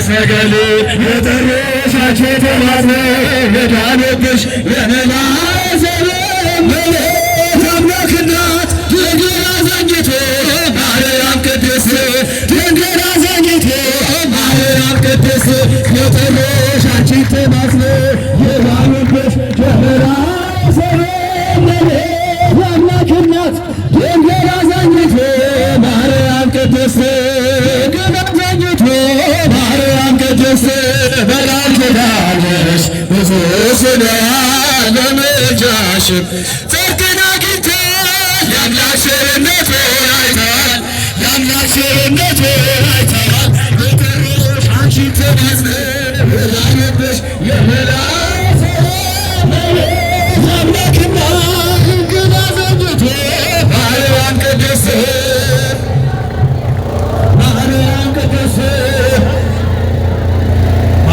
ሰገል የጠሩሻቸው ተማጽነው የዳኑብሽ የመላእክት አምላክ እናት ድንግል አዛኝቱ ማርያም ቅድስት ድንግል አዛኝቱ ማርያም ቅድስት የጠሩሻቸው ተማጽነው የዳኑብሽ የመላእክት አምላክ እናት ድንግል አዛኝቱ ማርያም ቅድስት በላልዳለሽ ብዙ ስለለመጃሽ ጽድቅን አግኝተሽ የአምላክ ቸርነቱን አይተናል የአምላክ ቸርነቱን አይተናል የጠሩሽ አንቺን ተማጽነን በላንብሽ የመላእክት የአምላክ እናት ድንግል አዛኝቱ ማርያም ቅድስት ማርያም ቅድስት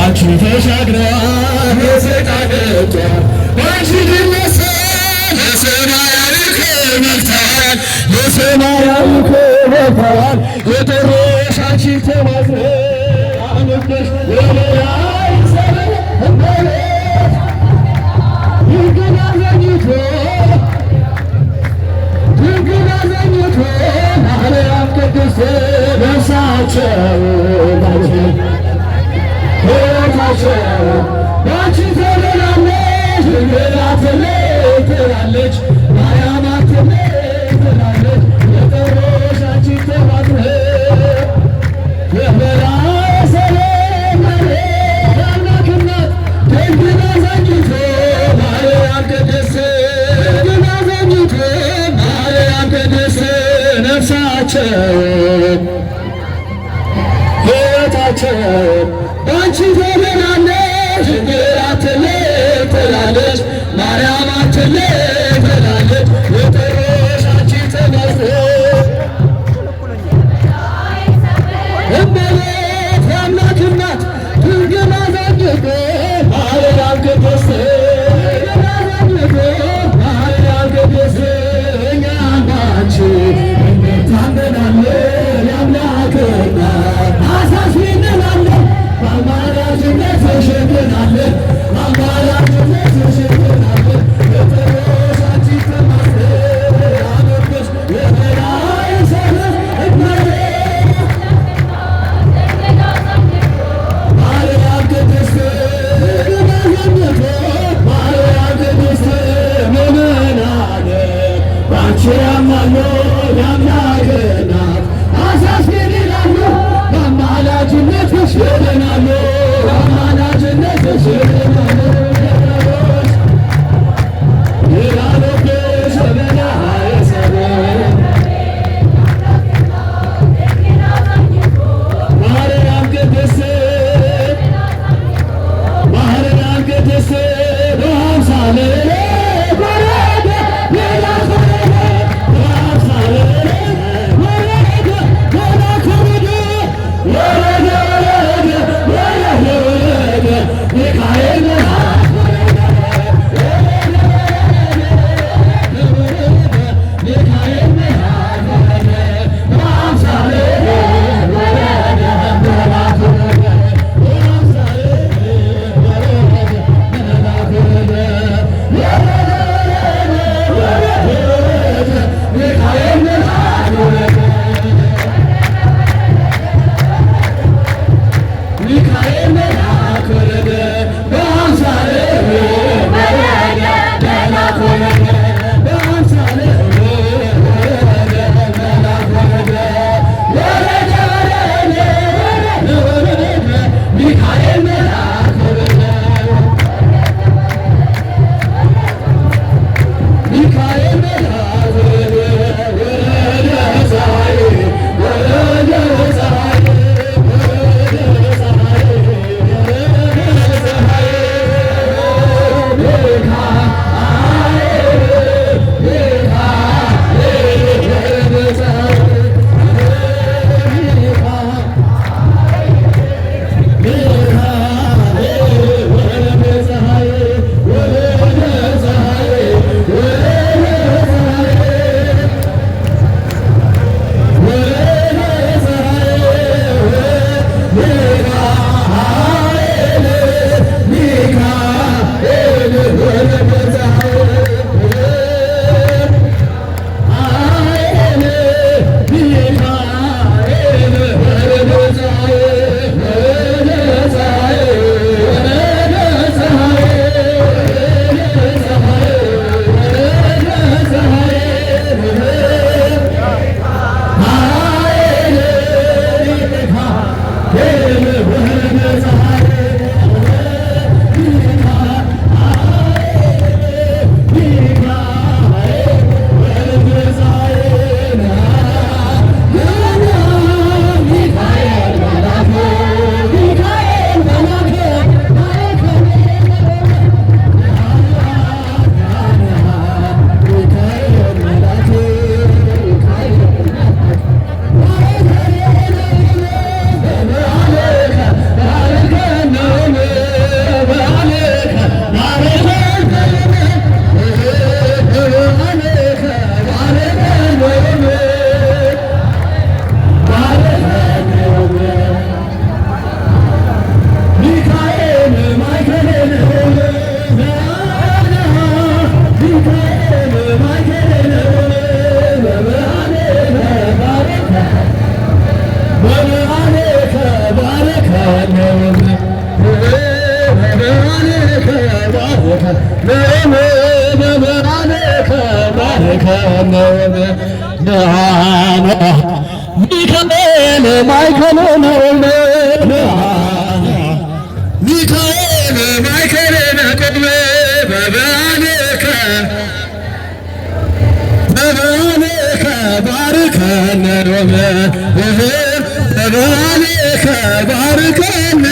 አንቺ ተሻግረዋል የሰይጣን እጇን በአንቺ ድል ነሥተዋል ለሰማያዊ ክብር በቅተዋል ለሰማያዊ ክብር በቅተዋል የጠሩሽ አንቺን ተማጽነን አነብሽ የመላእክት እመቤት ድንግል አዛኝቱ ድንግል አዛኝቱ ማርያም ቅድስት ነፍሳቸው ባንቺ ተበላለች ድንግል ትላለች ማርያም ትላለች የጠሩሽ አንቺን ተማጽነን የመላእክት የአምላክ እናት ድንግል አዛኝቱ ማርያም ቅድስት ድንግል አዛኝቱ ማርያም ቅድስት ነፍሳቸውን ሕይወታቸውን ባንቺ ተበላለች ድንግል ትላለች ማርያም ትላለች የጠሩሽ አንቺን ተማጽነን እመቤት የአምላክ እናት ድንግል አዛኝቱ ማርያም ቅድስት ማርያም ቅድስት እኛም ባንቺ እንታመናለን የአምላክ እናት አሳስቢንላለን በአማላጅነት ተሸክመናለን በአማላጅነት ተሸክመናለን የጠሩሽ አንቺን ተማጽነን አነብሽ የመላእክት እመቤት ማርያም ቅድስት ሚካኤል ማይከል ነው ሚካኤል ማይከል ነቅድመ በበዓልከ ባርከነ ሮመ በበዓልከ ባርከነ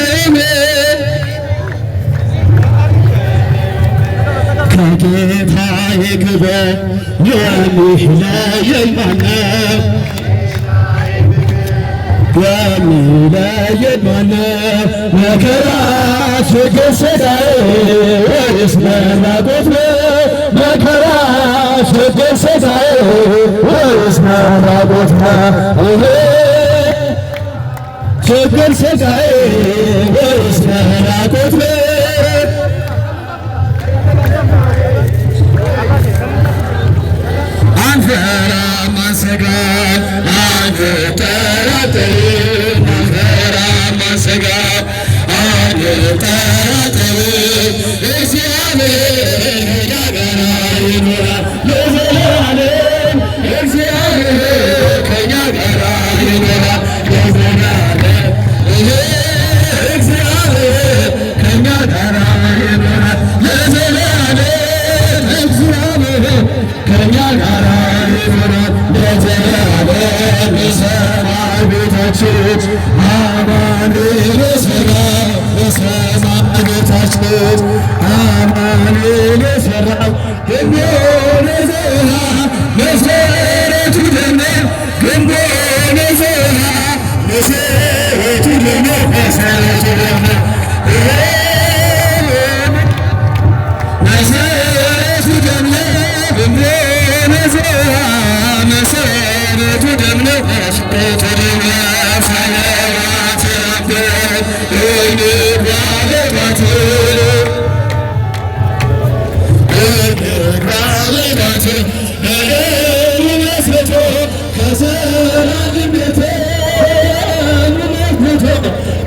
ከጌታዬ ክብር የሚለየን ማነው? የሚለየን ማነው? መከራ ችግር ስቃይ ወይስ መራቆት ነው? መከራ ችግር ስቃይ ወይስ መራቆት ነው? ችግር ስቃይ ወይስ መራቆት ነው? አንፈራም አንሰጋም አንጠራጠርም አንፈራም አንሰጋም አንጠራጠርም እግዚአብሔር ከእኛ ጋር ይኖራል ለዘላለም እግዚአብሔር ከእኛ ጋር ይኖራል ለዘላለም እግዚአብሔር ከእኛ ጋር ይኖራል ለዘላለም እግዚአብሔር ከእኛ ጋር ለዘላለም በሰማይ ቤታችን አማኑኤል የሠራ በሰማይ ቤታችን አማኑኤል የሠራው ግንቡን የሠራ መሠረቱ ደግሞ ግንቡን የሠራ መሠረቱ ደግሞ መሠረቱ ደግሞ መሠረቱ ደግሞ ግንቡን የሠራ መሠረቱ ደግሞ መሠረቱ ደግሞ ሰማያት ነበር እንግባባት በደሙ መስርቶ ከሠራልን ቤት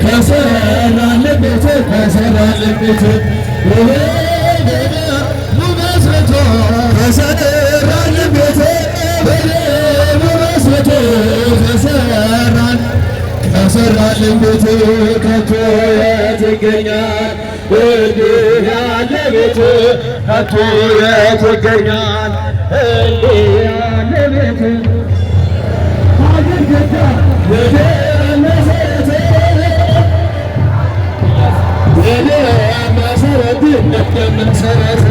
ከሠራልን ቤት ከሠራልን ቤት በደሙ መስርቶ ከሠራልን ቤት ከሠራልን ቤት ከቶ የት ይገኛል? እንዲህ ያለ ቤት ከቶ የት ይገኛል? እንዲህ ያለ ቤት አገርገታ መሰረት መሰረት መሰረት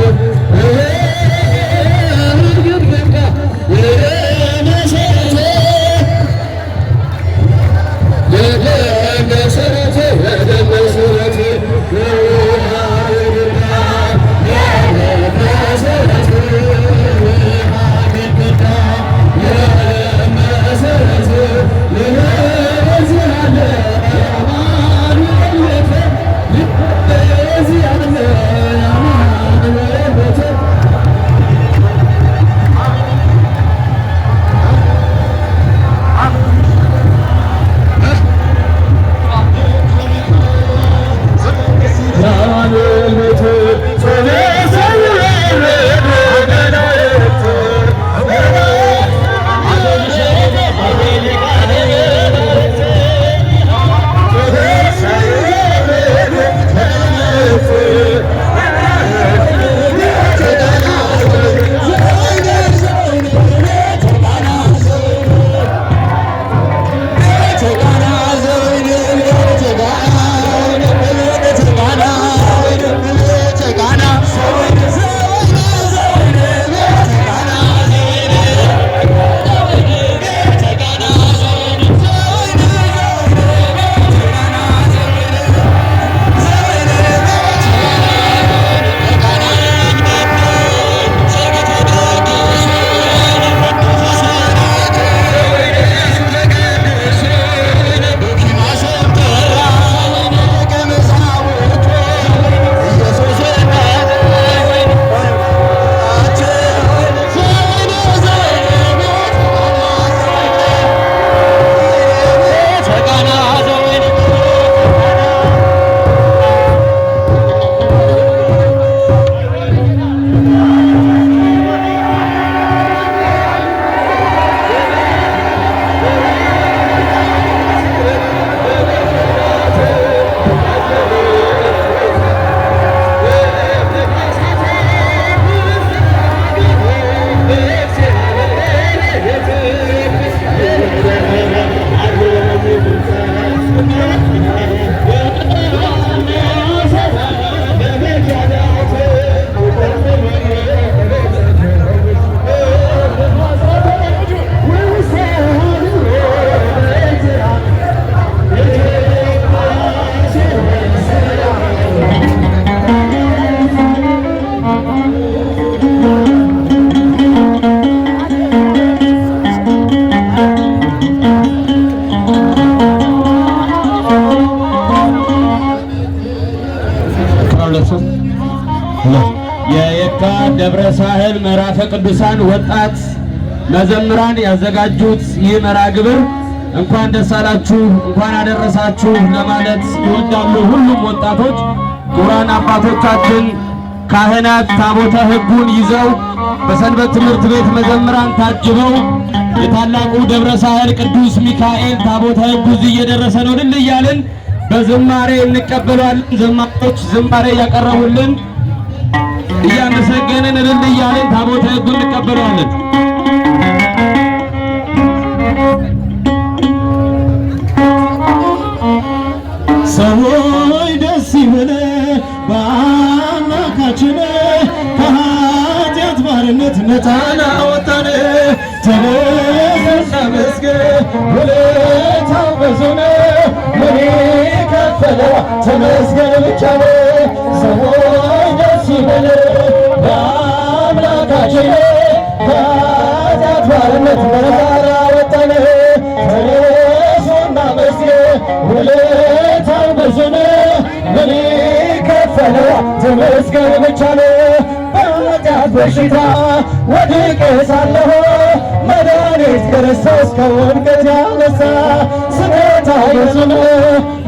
ሚካኤል ምዕራፈ ቅዱሳን ወጣት መዘምራን ያዘጋጁት ይህ መርሃ ግብር እንኳን ደስ አላችሁ እንኳን አደረሳችሁ ለማለት ይወዳሉ። ሁሉም ወጣቶች፣ ክቡራን አባቶቻችን፣ ካህናት ታቦተ ሕጉን ይዘው በሰንበት ትምህርት ቤት መዘምራን ታጅበው የታላቁ ደብረ ሳህል ቅዱስ ሚካኤል ታቦተ ሕጉ እየደረሰ ነው። እልል እያልን በዝማሬ እንቀበሏለን። ዘማሪዎች ዝማሬ ያቀረቡልን እያመሰገንን እልል እያልን ታቦተ ሕጉ እንቀበሏለን። ሰዎች ደስ ይበለን በአምላካችን ከኃጢአት ባርነት ነፃ አወጣን። ተነስ መስገን ውለታው ብዙ ነው ለኔ ከፈለው ተመስገን ብቻ ነው። ሰዎች ደስ ይበለን በአምላካችን ከኃጢአት ባርነት ነፃ አወጣን። ተነሱና መስገን ውለታው ብዙ ነው ለኔ ከፈለው ተመስገን ብቻ ነው። በኃጢአት በሽታ ወድቄ ሳለሁ መድኃኒት ክርስቶስ ከውድቀት ያነሳ ስጦታ ብዙ ነው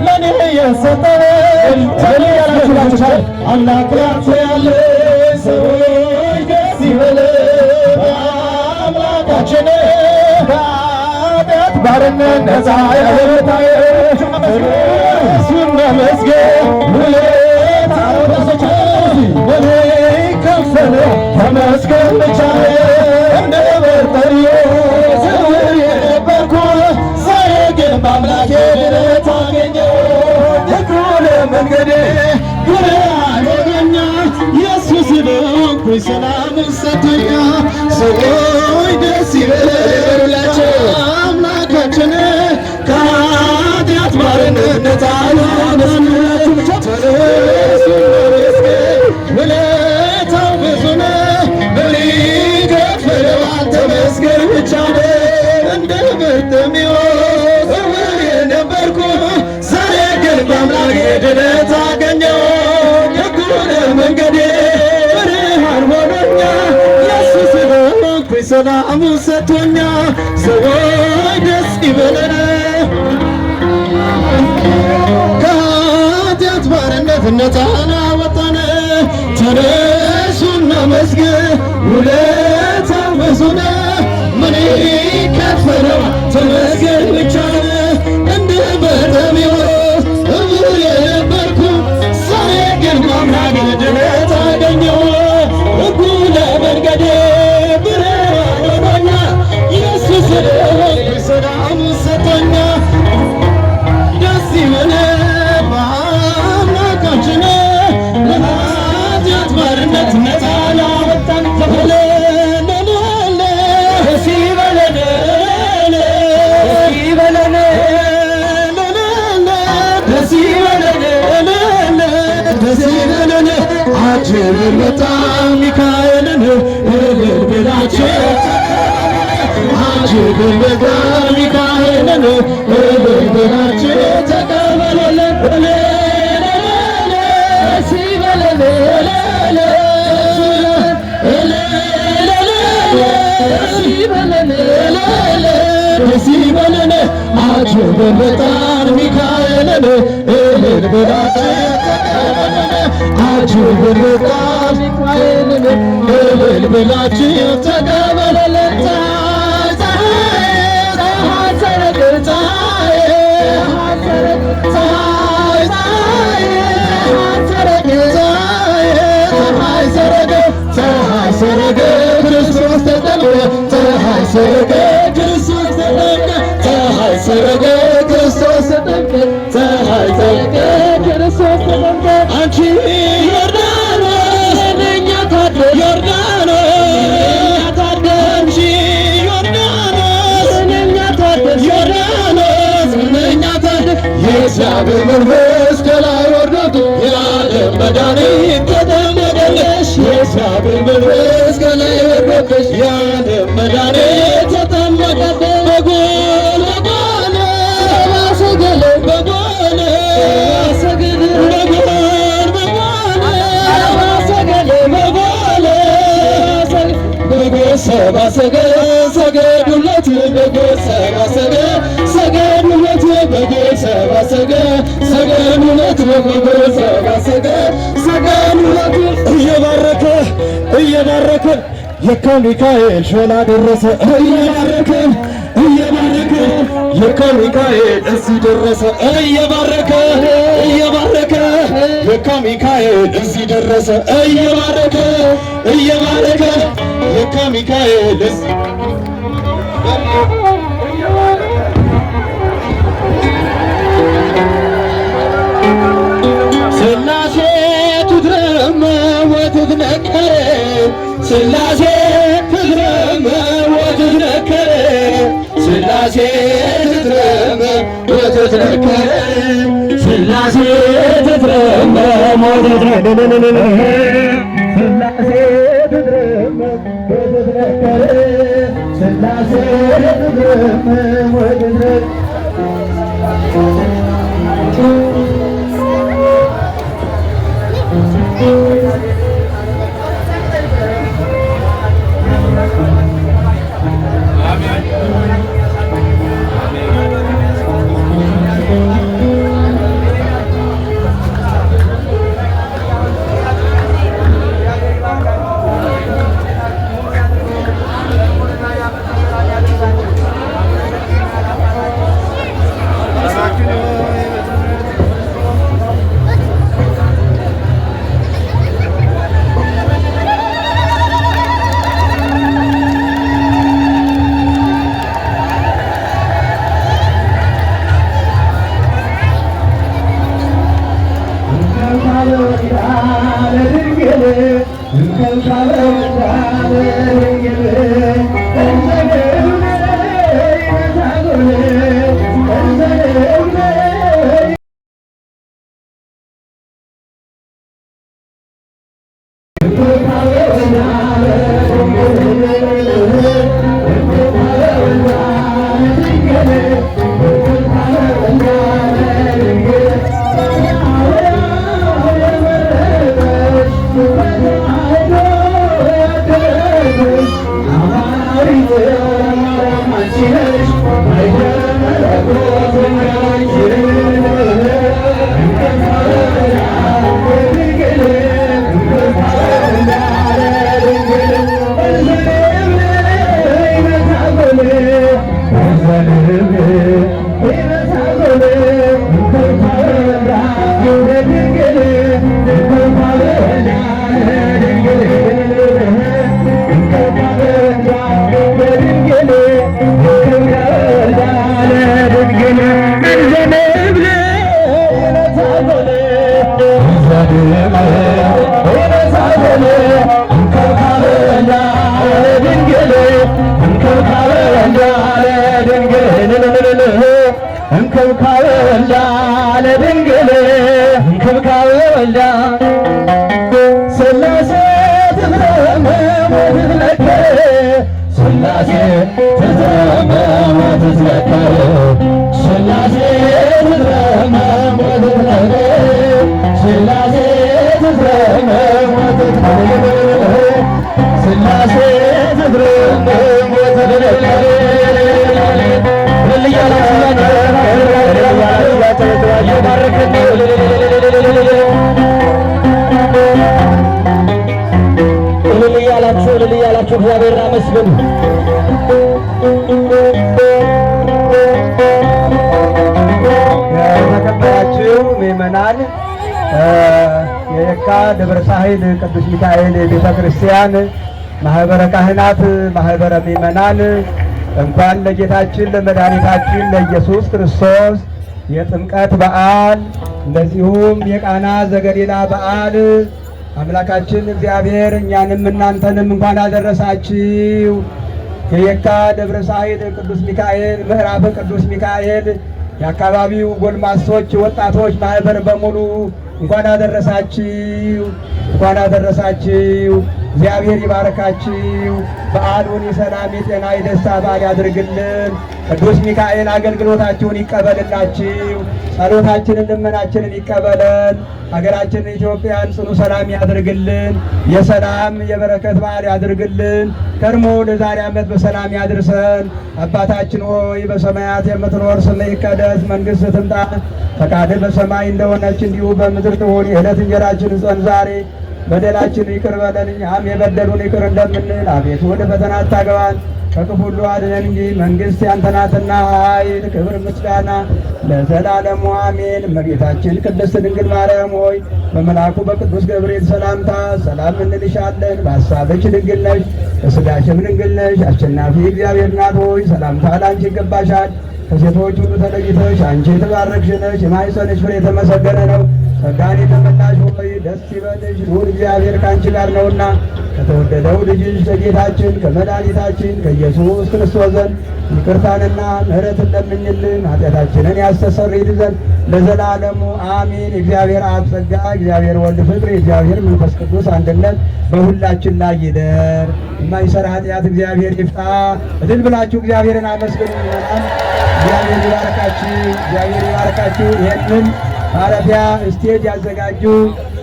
ለኔ የሰጠኝ ተለያላችሁ አምላክ ያንተ ያለ ሰዎች ደስ ይበለን በአምላካችን ከኃጢአት ባርነት ነፃ ያወጣን። እሱን መስገን ውለታው ብዙ ለኔ ከፈለው ተመስገን ብቻ እንደ በርጠሪዎስ የነበርኩ ዛሬ ግን በአምላኬ ድነት አገኘሁ። እግሩ ለመንገዴ ብርሃን ሆኖኛል ኢየሱስ ስለሆንኩኝ ሰላም ሰጥቶኛል። ሰዎች ደስ ይበላቸው አምላካችን ከኃጢአት ባርነት ነፃ ያወጣን። ውለታው ብዙ ነው ለኔ ከፈለዋል ተመስገን ብቻ ነው። እንደ በርጤሜዎስ ዕውር የነበርኩ ዛሬ ግን በአምላኬ ድነት አገኘሁ። የጎነ መንገዴ ብርሃን ሆኖኛል ኢየሱስ ስለሆንኩኝ ሰላም ሰጥቶኛል። ሰዎች ደስ ይበለን ከኃጢአት ባርነት ነፃ አወጣን። ተነሱና መስገን ውለታው ብዙ ነው ምን ከፈለው ተመስገን ብቻ ነው። እንደ በርጤሜዎስ ዕውር የነበርኩ ዛሬ ግን በአምላኬ ድነት አገኘሁ። እኩለ መንገዴ ብርሃን ሆኖኛል ኢየሱስ ስለሆንኩኝ ሰላም ሰጥቶኛል። ደስ ይበለን በአምላካችን ከኃጢአት ባርነት ነፃ ያወጣን። ደስ ይበለን ደስ ይበለን ደስ ይበለን አጀብን በጣም ሚካኤልን እልል ብላችሁ አጀብን በጣም ሚካኤልን እልል ብላችሁ ተቀበሉልን። ደስ ይበለን ደስ ይበለን አጀብን በጣም ሚካኤልን እልል ብላችሁ አጀብን በጣም ሚካኤልን እልል ብላችሁ ተቀበሉልን። ፀሐይ ሰረገ ክርስቶስ ተጠምቀ ፀሐይ ሰረገ ክርስቶስ ተጠምቀ ፀሐይ ሰረገ ክርስቶስ ተጠምቀ ፀሐይ ሰረገ ክርስቶስ ተጠምቀ አንቺ ዮርዳኖስ ለኛ ታደለ ዮርዳኖስ አንቺ ዮርዳኖስ ለኛ ታደለ ዮርዳኖስ ለኛ ታደለ የእግዚአብሔር መንፈስ ከላይ ወርዶ የዓለም መድኃኒት ተጠመቀልሽ። የእግዚአብሔር መንፈስ ከላይ ወርዶብሽ የዓለም መድኃኒት ተጠመቀልሽ። በጎል ባሰገለ በጎል ባሰገለ በጎል ባሰገለ በጎል ሰገድ ሰገዱለት በጎች ሰብአ ሰገድ ሰገዱለት በጎች ሰብአ ሰገድ ሰገዱለት በጎች ሰብአ ሰገድ ሰገዱለት እየባረከ እየባረከ የካ ሚካኤል ሾላ ደረሰ እየባረከ እየባረከ የካ ሚካኤል እዚህ ደረሰ እየባረከ እየባረከ የካ ሚካኤል እዚህ ደረሰ እየባረከ እየባረከ የካ ሚካኤል እዚህ ሥላሴ ትትረመ ወትትነከር ሥላሴ ትትረመ ወትትነከር ሥላሴ ትትረመ ወትትነከር ሥላሴ ትትረመ ወትትነከር ሥላሴ ትትረመ ወትትነከር ሥላሴ ትትረመ ወትትነከር እግዚአብሔር አመስግኑ። የተከበራችሁ ምእመናን የየካ ደብረ ሳህል ቅዱስ ሚካኤል ቤተ ክርስቲያን ማህበረ ካህናት፣ ማህበረ ምእመናን እንኳን ለጌታችን ለመድኃኒታችን ለኢየሱስ ክርስቶስ የጥምቀት በዓል እንደዚሁም የቃና ዘገሊላ በዓል አምላካችን እግዚአብሔር እኛንም እናንተንም እንኳን አደረሳችሁ። የየካ ደብረ ሳህል ቅዱስ ሚካኤል ምዕራፍ ቅዱስ ሚካኤል የአካባቢው ጎልማሶች፣ ወጣቶች ማህበር በሙሉ እንኳን አደረሳችሁ፣ እንኳን አደረሳችሁ። እግዚአብሔር ይባርካችሁ። በዓሉን የሰላም የጤና የደስታ በዓል ያድርግልን። ቅዱስ ሚካኤል አገልግሎታችሁን ይቀበልላችሁ። ጸሎታችንን ልመናችንን ይቀበለን። ሀገራችንን ኢትዮጵያን ጽኑ ሰላም ያድርግልን። የሰላም የበረከት በዓል ያድርግልን። ከርሞ ለዛሬ ዓመት በሰላም ያድርሰን። አባታችን ሆይ በሰማያት የምትኖር ስምህ ይቀደስ፣ መንግሥትህ ትምጣ፣ ፈቃድህ በሰማይ እንደሆነች እንዲሁ በምድር ትሁን። የዕለት እንጀራችንን ስጠን ዛሬ፣ በደላችን ይቅር በለን እኛም የበደሉን ይቅር እንደምንል፣ አቤቱ ወደ ፈተና አታግባን ከክፉ ሁሉ አድነን እንጂ መንግሥት ያንተ ናትና ኃይል፣ ክብር፣ ምስጋና ለዘላለሙ አሜን። እመቤታችን ቅድስት ድንግል ማርያም ሆይ በመልአኩ በቅዱስ ገብርኤል ሰላምታ ሰላም እንልሻለን። በሐሳብሽ ድንግል ነሽ፣ በሥጋሽም ድንግል ነሽ። አሸናፊ እግዚአብሔር እናት ሆይ ሰላምታ ላንቺ ይገባሻል። ከሴቶች ሁሉ ተለይተሽ አንቺ የተባረክሽ ነሽ፣ የማኅፀንሽ ፍሬ የተመሰገነ ነው። ጸጋን የተመላሽ ሆይ ደስ ይበልሽ፣ ልዑል እግዚአብሔር ከአንቺ ጋር ነውና ከተወደደው ልጅሽ ከጌታችን ከመድኃኒታችን ከኢየሱስ ክርስቶስ ዘንድ ይቅርታንና ምሕረትን ለምኝልን ኃጢአታችንን ያስተሰርይልን ዘንድ ለዘላለሙ አሜን። እግዚአብሔር አብ ጸጋ፣ እግዚአብሔር ወልድ ፍቅር፣ እግዚአብሔር መንፈስ ቅዱስ አንድነት በሁላችን ላይ ይደር። የማይሰራ ኃጢአት እግዚአብሔር ይፍታ። እልል ብላችሁ እግዚአብሔርን አመስግኑ። ይሆናል። እግዚአብሔር ይባርካችሁ፣ እግዚአብሔር ይባርካችሁ። ይህንን ማረፊያ ስቴጅ ያዘጋጁ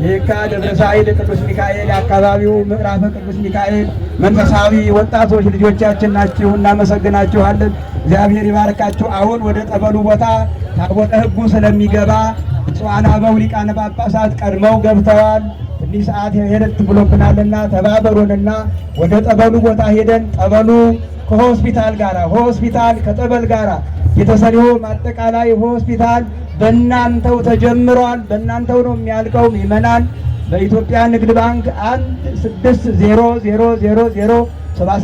የካ ደብረ ሳይል ቅዱስ ሚካኤል የአካባቢው ምዕራፈ ቅዱስ ሚካኤል መንፈሳዊ ወጣቶች ልጆቻችን ናችሁ። እናመሰግናችኋለን። እግዚአብሔር ይባርካችሁ። አሁን ወደ ጠበሉ ቦታ ታቦተ ሕጉ ስለሚገባ ብፁዓን አበው ሊቃነ ጳጳሳት ቀድመው ገብተዋል። ትንሽ ሰዓት ሄደት ብሎብናልና ተባበሩንና ወደ ጠበሉ ቦታ ሄደን ጠበሉ ከሆስፒታል ጋራ ሆስፒታል ከጠበል ጋራ የተሰሪው አጠቃላይ ሆስፒታል በእናንተው ተጀምሯል። በእናንተው ነው የሚያልቀው። ምዕመናን በኢትዮጵያ ንግድ ባንክ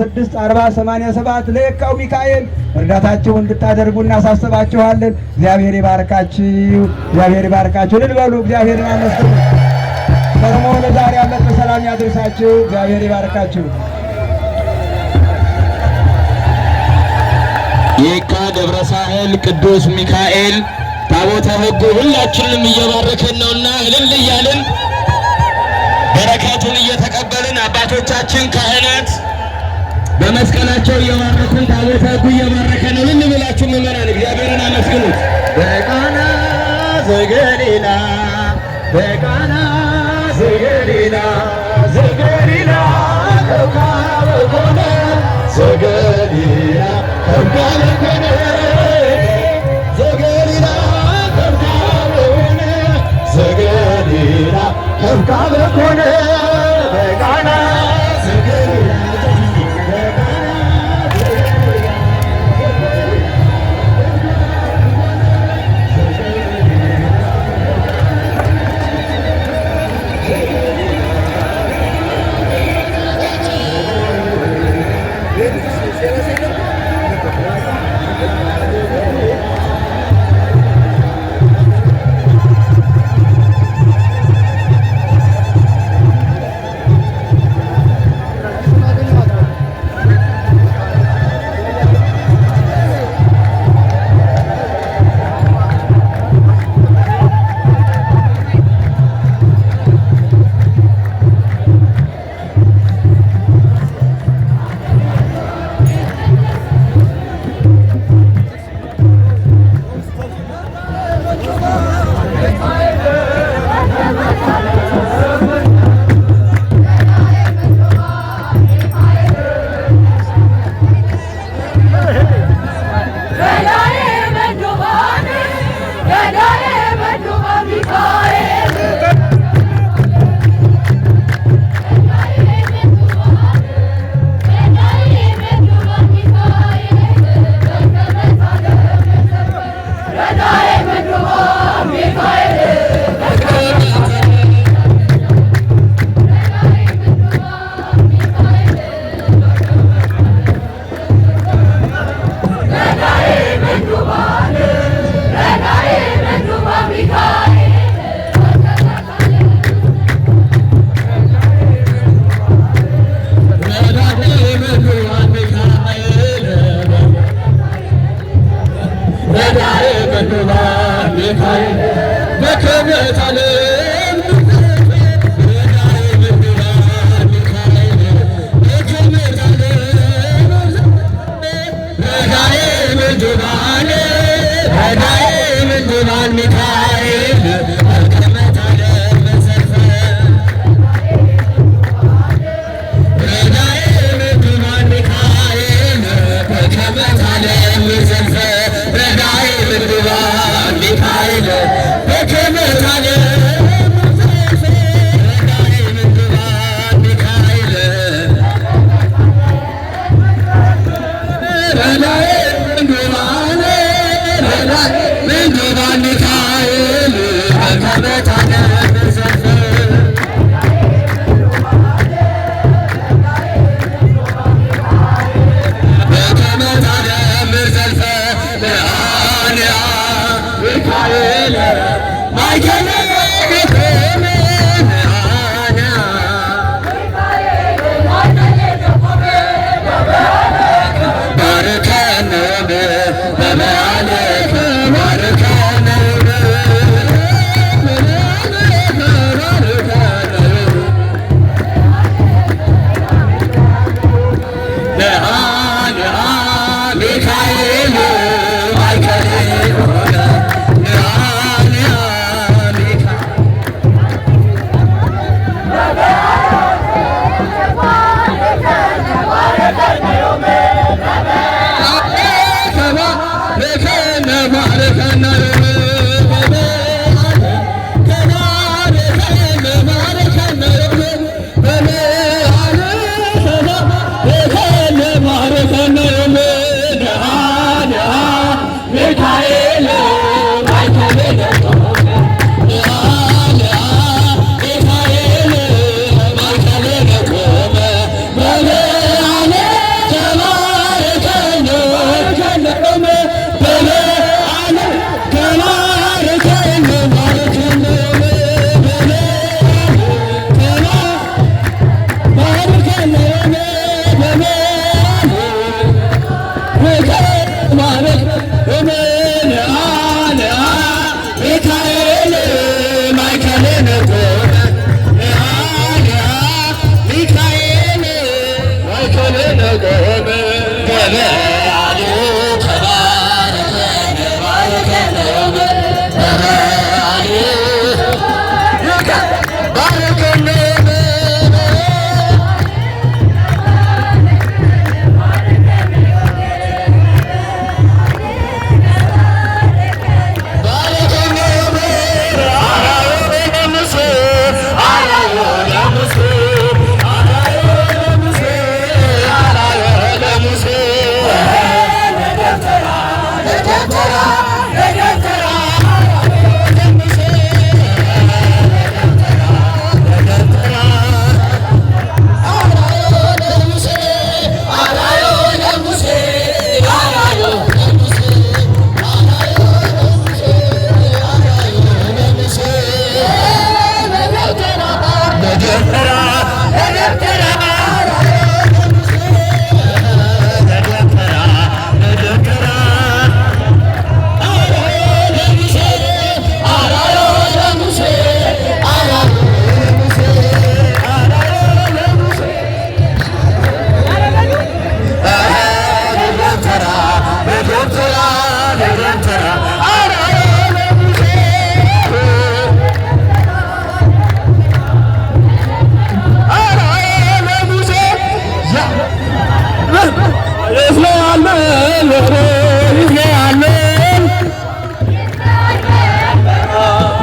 1600000764087 ለየካው ሚካኤል እርዳታችሁን እንድታደርጉ እናሳስባችኋለን። እግዚአብሔር ይባርካችሁ፣ እግዚአብሔር ይባርካችሁ። ልበሉ፣ እግዚአብሔርን አመስግኑ። ከርሞ ለዛሬ ዓመት በሰላም ያድርሳችሁ። እግዚአብሔር ይባርካችሁ። የካ ደብረ ሳህል ቅዱስ ሚካኤል ታቦተ ሕጉ ሁላችንም እየባረከን ነውና እልል እያልን በረከቱን እየተቀበልን አባቶቻችን ካህናት በመስቀላቸው እየባረኩን ታቦተ ሕጉ እየባረከ ነው። እልል ብላችሁ ምዕመናን እግዚአብሔርን አመስግኑት። በቃና ዘገሊላ በቃና ዘገሊላ ዘገሊላ ከውካበ ኮነ ዘገሊላ ከውካበ ኮነ ዘገሊላ ከውካበ ኮነ ዘገሊላ ከውካበ ኮነ በቃና ዘገሊላ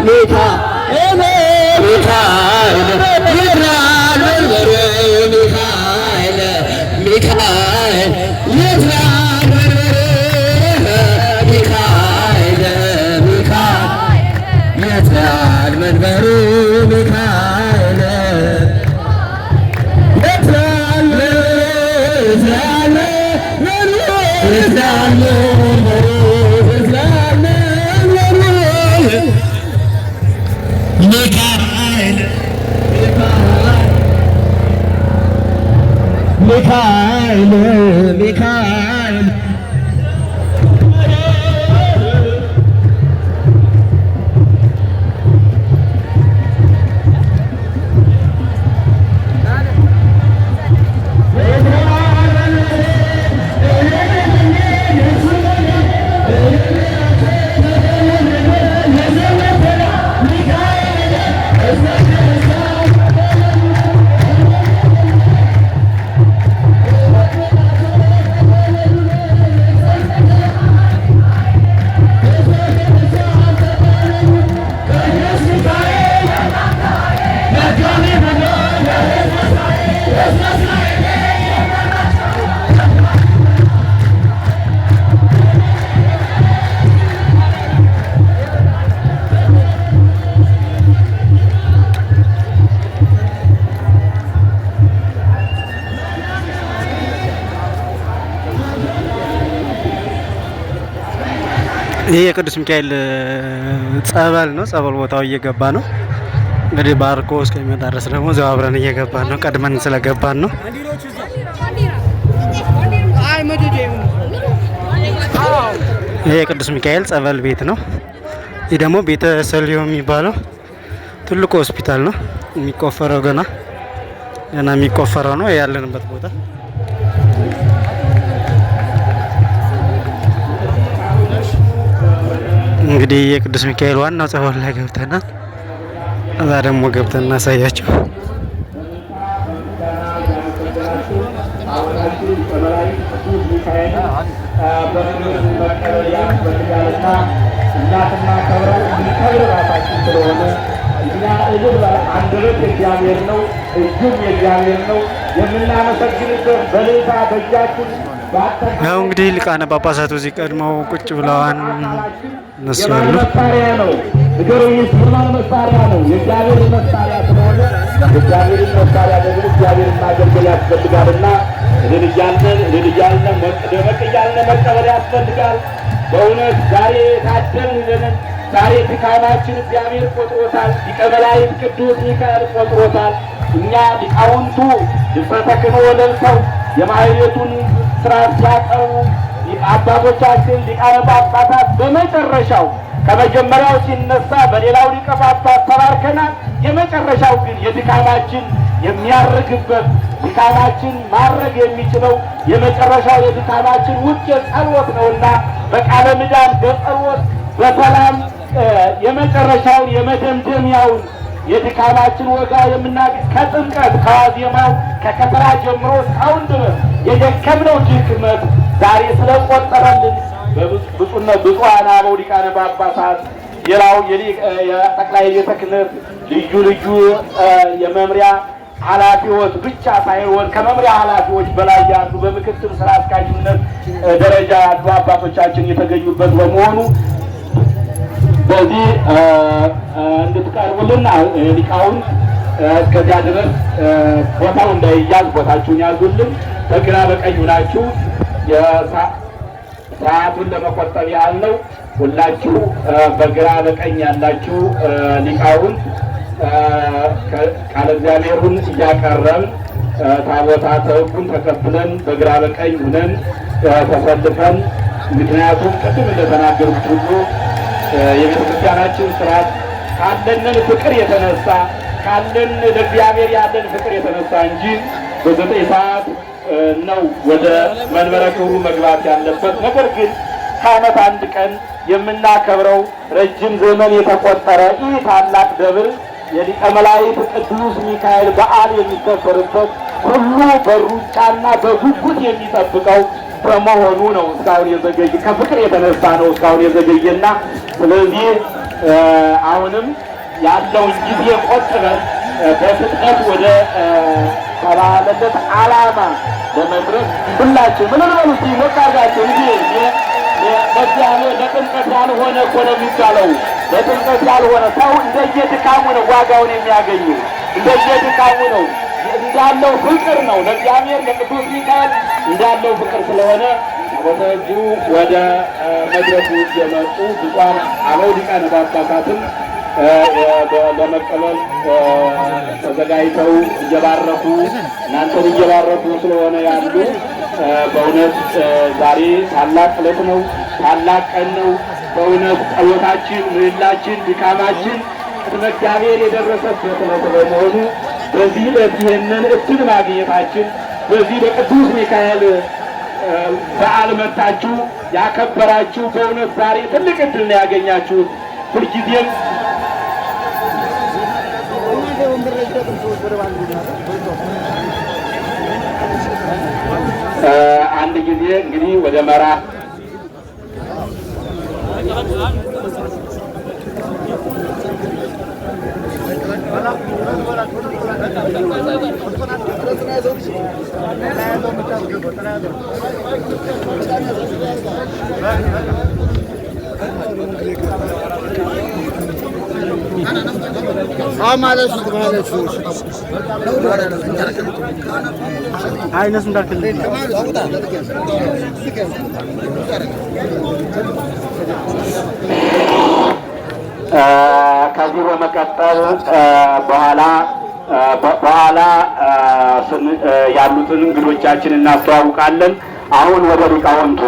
ሚካኤል ሚካኤል ይራል መንበሩ ሚካኤል ሚካኤል ይራል መንበሩ ሚካኤል ሚካኤል ይራል መንበሩ ሚካኤል ሚካኤል ሚካኤል ይህ የቅዱስ ሚካኤል ጸበል ነው። ጸበል ቦታው እየገባ ነው። እንግዲህ ባርኮ እስከሚመጣ ድረስ ደግሞ እዚያው አብረን እየገባን ነው። ቀድመን ስለገባን ነው። ይህ የቅዱስ ሚካኤል ጸበል ቤት ነው። ይህ ደግሞ ቤተ ሰሊሆ የሚባለው ትልቁ ሆስፒታል ነው። የሚቆፈረው ገና የሚቆፈረው ነው ያለንበት ቦታ። እንግዲህ የቅዱስ ሚካኤል ዋናው ጸበል ላይ ገብተናል። እዛ ደግሞ ገብተን እናሳያቸው። ያው እንግዲህ ሊቃነ ጳጳሳቱ እዚህ ቀድመው ቁጭ ብለዋል። እነሱ ያሉ መሳሪያ ነው። ነገሩስ ምን መሳሪያ ነው? የእግዚአብሔር መሳሪያ ስለሆነ የእግዚአብሔር መሳሪያ ደግሞ እግዚአብሔርን ማገልገል ያስፈልጋልና ልልያለን መቀበል ያስፈልጋል። በእውነት ዛሬ ታደልን። ዛሬ ድካማችን እግዚአብሔር ቆጥሮታል። ሊቀ መላእክት ቅዱስ ሚካኤል ቆጥሮታል። እኛ ሊቃውንቱ ድፍረተ ክህኖ ለብሰው የማህሌቱን ስራ ሲያቀርቡ አባቶቻችን ሊቃነ ጳጳሳት በመጨረሻው ከመጀመሪያው ሲነሳ በሌላው ሊቀ ጳጳስ ተባርከናል። የመጨረሻው ግን የድካማችን የሚያርግበት ድካማችን ማድረግ የሚችለው የመጨረሻው የድካማችን ውጤት ጸሎት ነውና በቃለ ምዕዳን በጸሎት በሰላም የመጨረሻውን የመደምደሚያውን የድካማችን ወጋ የምናገኝ ከጥምቀት ከዋዜማው ከከተራ ጀምሮ እስካሁን ድረስ የደከምነው ድክመት ዛሬ ስለቆጠረልን ብፁዓን አበው ሊቃነ ጳጳሳት ሌላው የጠቅላይ ቤተ ክህነት ልዩ የመምሪያ ኃላፊዎች ብቻ ሳይሆን ከመምሪያ ኃላፊዎች በላይ ያሉ በምክትል ስራ አስኪያጅነት ደረጃ ያሉ አባቶቻችን የተገኙበት በመሆኑ በዚህ እንድትቀርቡልን ሊቃውንት እስከዚያ ድረስ ቦታው እንዳይያዝ ቦታችሁን ያዙልን። በግራ በቀኝ ሆናችሁ ሰዓቱን ለመቆጠብ ያህል ነው። ሁላችሁ በግራ በቀኝ ያላችሁ ሊቃውንት ቃለ እግዚአብሔሩን እያቀረብን ታቦታተ ሕጉን ተቀብለን በግራ በቀኝ ሆነን ተሰልፈን ምክንያቱም ቅድም እንደተናገሩት ሁሉ የቤተ ክርስቲያናችን ስርዓት ካለንን ፍቅር የተነሳ ካለን ለእግዚአብሔር ያለን ፍቅር የተነሳ እንጂ በዘጠኝ ሰዓት ነው ወደ መንበረ ክብሩ መግባት ያለበት። ነገር ግን ከዓመት አንድ ቀን የምናከብረው ረጅም ዘመን የተቆጠረ ይህ ታላቅ ደብር የሊቀ መላእክት ቅዱስ ሚካኤል በዓል የሚከበርበት ሁሉ በሩጫና በጉጉት የሚጠብቀው በመሆኑ ነው እስካሁን የዘገየ። ከፍቅር የተነሳ ነው እስካሁን የዘገየና ስለዚህ አሁንም ያለውን ጊዜ ቆጥበን በፍጥነት ወደ ተባለለት ዓላማ ለመድረስ ሁላችሁ ምን በሉ እስኪ ሞቅ አድርጋችሁ እንጂ ለእግዚአብሔር ለጥምቀት ያልሆነ እኮ ነው የሚባለው። ለጥምቀት ያልሆነ ሰው እንደየድካሙ ነው ዋጋውን የሚያገኙ፣ እንደየድካሙ ነው። እንዳለው ፍቅር ነው ለእግዚአብሔር ለቅዱስ ሚካኤል እንዳለው ፍቅር ስለሆነ ወደጁ ወደ መድረኩ የመጡ ብፁዓን አበው ሊቃነ ጳጳሳትም ለመቀበል ተዘጋጅተው እየባረኩ እናንተን እየባረኩ ስለሆነ ያሉ በእውነት ዛሬ ታላቅ ዕለት ነው፣ ታላቅ ቀን ነው። በእውነት ጸሎታችን፣ ምህላችን፣ ድካማችን ቅድመ እግዚአብሔር የደረሰበት ዕለት በመሆኑ በዚህ ዕለት ይህንን እድል ማግኘታችን በዚህ በቅዱስ ሚካኤል በዓል መጥታችሁ ያከበራችሁ በእውነት ዛሬ ትልቅ እድል ነው ያገኛችሁት። ሁልጊዜም አንድ ጊዜ እንግዲህ ወደ መራ ከዚህ በመቀጠል በኋላ ያሉትን እንግዶቻችን እናስተዋውቃለን። አሁን ወደ ሊቃውንቱ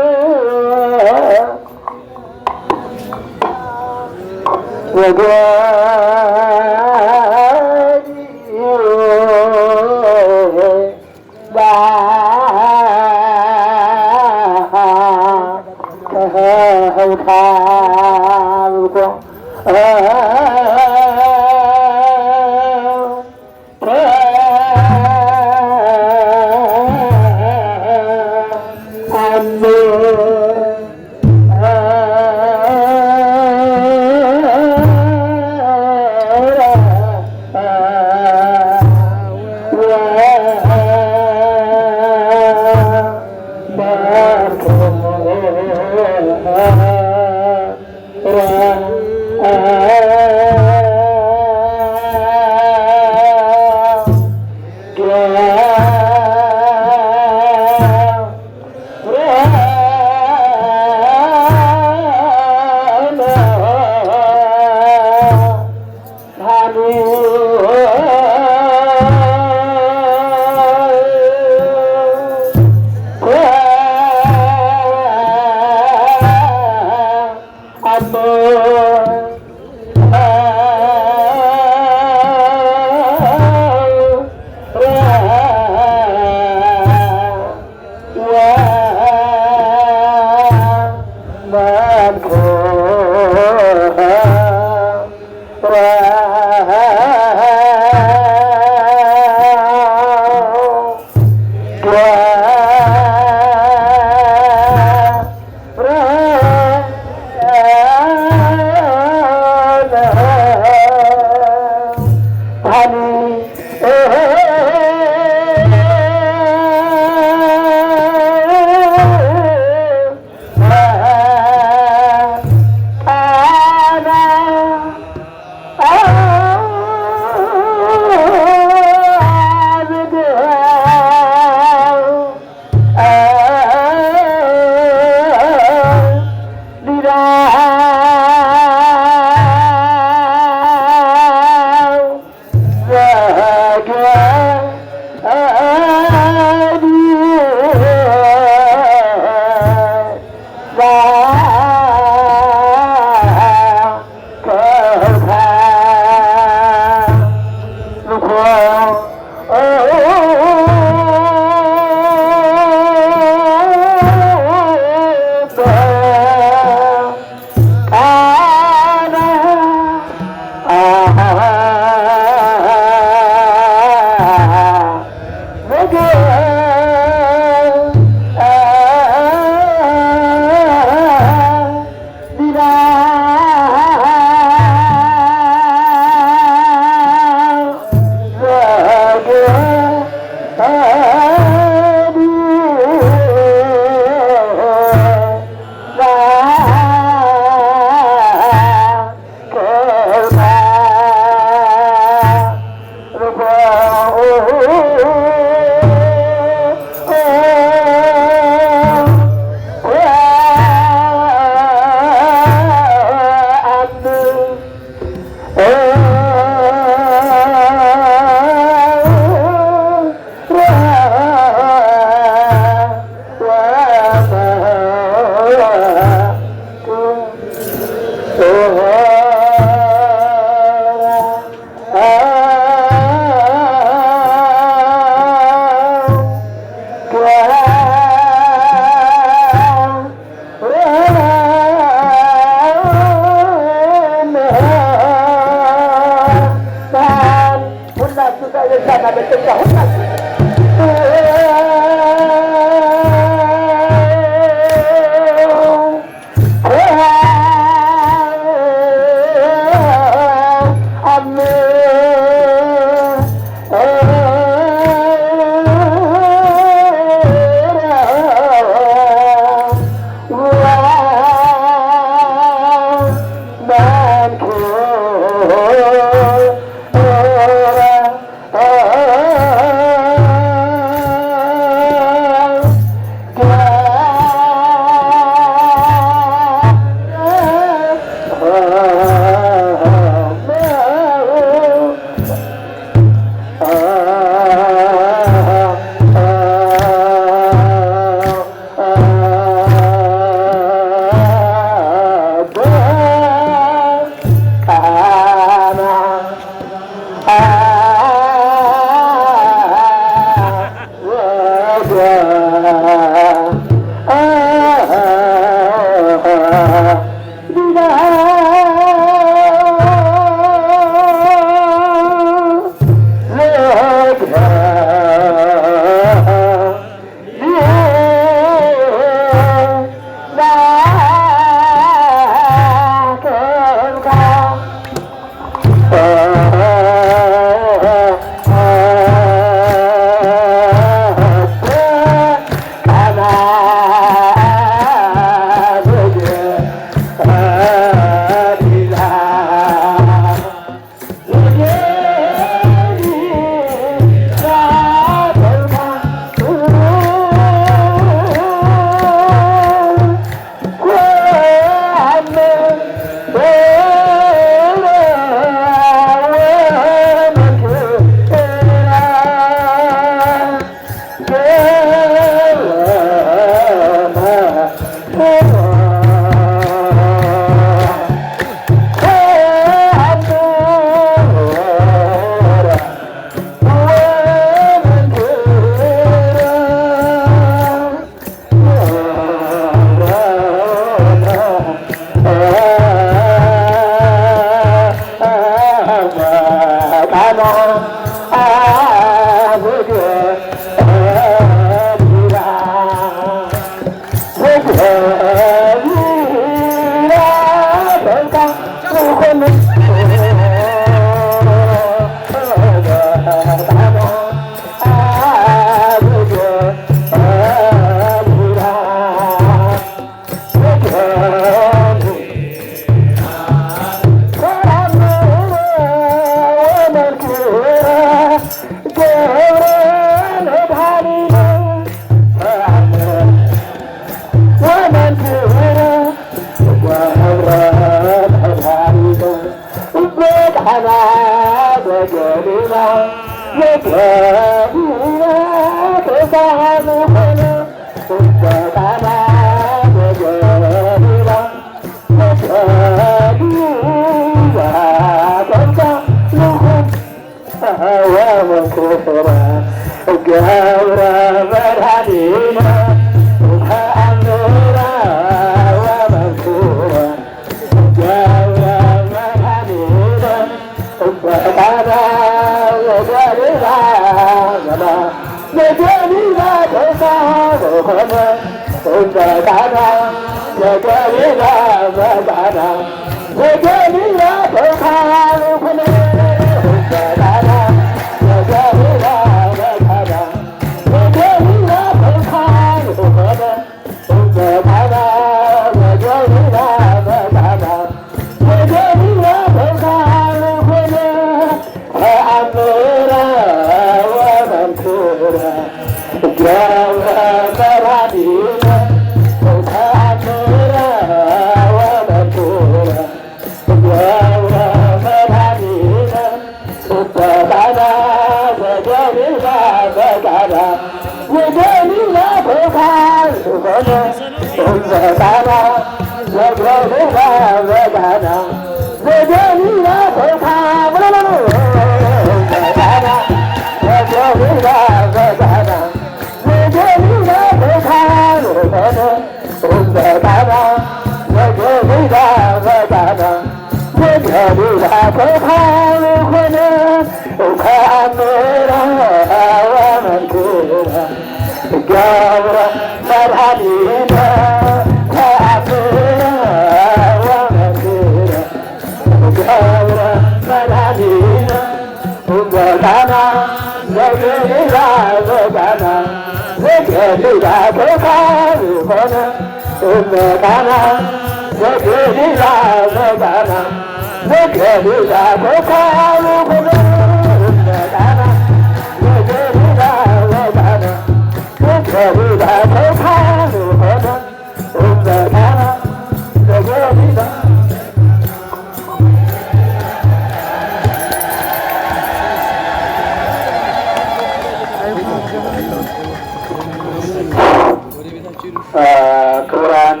ክቡራን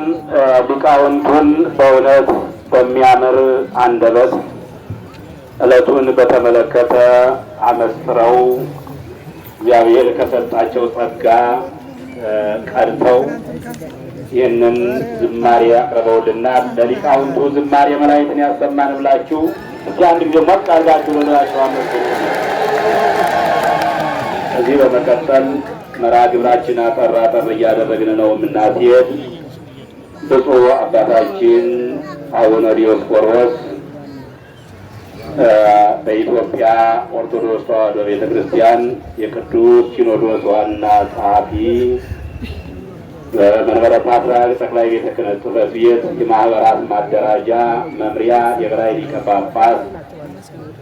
ሊቃውንቱን በእውነት በሚያምር አንደበት ዕለቱን በተመለከተ አመስጥረው እግዚአብሔር ከሰጣቸው ጸጋ ቀድተው ይህንን ዝማሬ አቅርበውልናል። ለሊቃውንቱ ዝማሬ መላእክትን ያሰማን ብላችሁ እስኪ አንድ ጊዜ ሞቅ አድርጋችሁ ልላችሁ አመስግኑ። ከዚህ በመቀጠል መርሃ ግብራችን አጠር አጠር እያደረግን ነው የምናስሄድ። ብፁዕ አባታችን አቡነ ዲዮስቆሮስ በኢትዮጵያ ኦርቶዶክስ ተዋሕዶ ቤተ ክርስቲያን የቅዱስ ሲኖዶስ ዋና ጸሐፊ፣ በመንበረ ፓትርያርክ ጠቅላይ ቤተ ክህነት ጽሕፈት ቤት የማህበራት ማደራጃ መምሪያ የበላይ ሊቀ ጳጳስ፣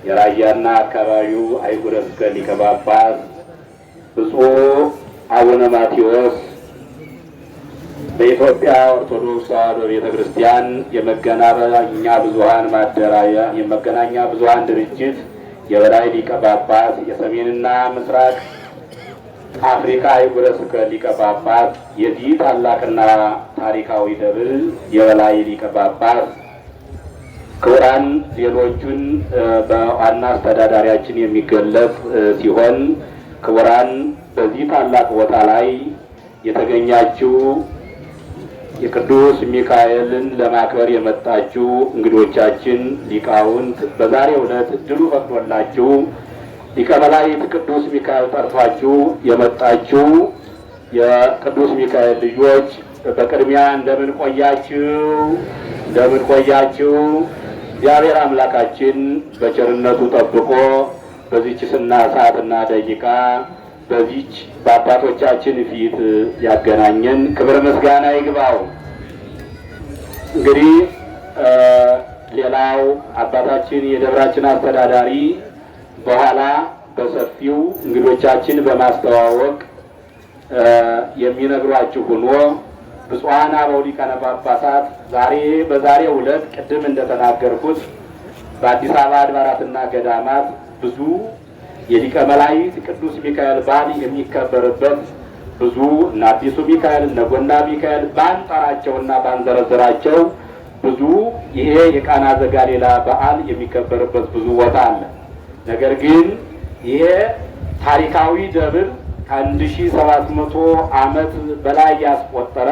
የራያና አካባቢው አህጉረ ስብከት ሊቀ ጳጳስ ብፁዕ አቡነ ማቴዎስ በኢትዮጵያ ኦርቶዶክስ ተዋሕዶ ቤተ ክርስቲያን የመገናኛ ብዙኃን ማደራጃ የመገናኛ ብዙኃን ድርጅት የበላይ ሊቀ ጳጳስ፣ የሰሜንና ምስራቅ አፍሪካ አህጉረ ስብከት ሊቀ ጳጳስ፣ የዚህ ታላቅና ታሪካዊ ደብር የበላይ ሊቀ ጳጳስ፣ ክቡራን ሌሎቹን በዋና አስተዳዳሪያችን የሚገለጽ ሲሆን ክቡራን በዚህ ታላቅ ቦታ ላይ የተገኛችሁ የቅዱስ ሚካኤልን ለማክበር የመጣችሁ እንግዶቻችን ሊቃውንት፣ በዛሬው ዕለት እድሉ ፈቅዶላችሁ ሊቀ መላእክት ቅዱስ ሚካኤል ጠርቷችሁ የመጣችሁ የቅዱስ ሚካኤል ልጆች በቅድሚያ እንደምን ቆያችሁ? እንደምን ቆያችሁ? እግዚአብሔር አምላካችን በቸርነቱ ጠብቆ በዚች ሰዓትና ደቂቃ በዚች በአባቶቻችን ፊት ያገናኘን ክብር ምስጋና ይግባው። እንግዲህ ሌላው አባታችን የደብራችን አስተዳዳሪ በኋላ በሰፊው እንግዶቻችን በማስተዋወቅ የሚነግሯችሁ ሆኖ ብፁዓን አበው ሊቃነ ጳጳሳት በዛሬው ዕለት ቅድም እንደተናገርኩት በአዲስ አበባ አድባራትና ገዳማት ብዙ የሊቀ መላእክት ቅዱስ ሚካኤል በዓል የሚከበርበት ብዙ እነ አዲሱ ሚካኤል እነ ጎና ሚካኤል ባንጠራቸውና ባንዘረዝራቸው ብዙ ይሄ የቃና ዘጋሌላ በዓል የሚከበርበት ብዙ ቦታ አለ። ነገር ግን ይሄ ታሪካዊ ደብር ከ1700 ዓመት በላይ ያስቆጠረ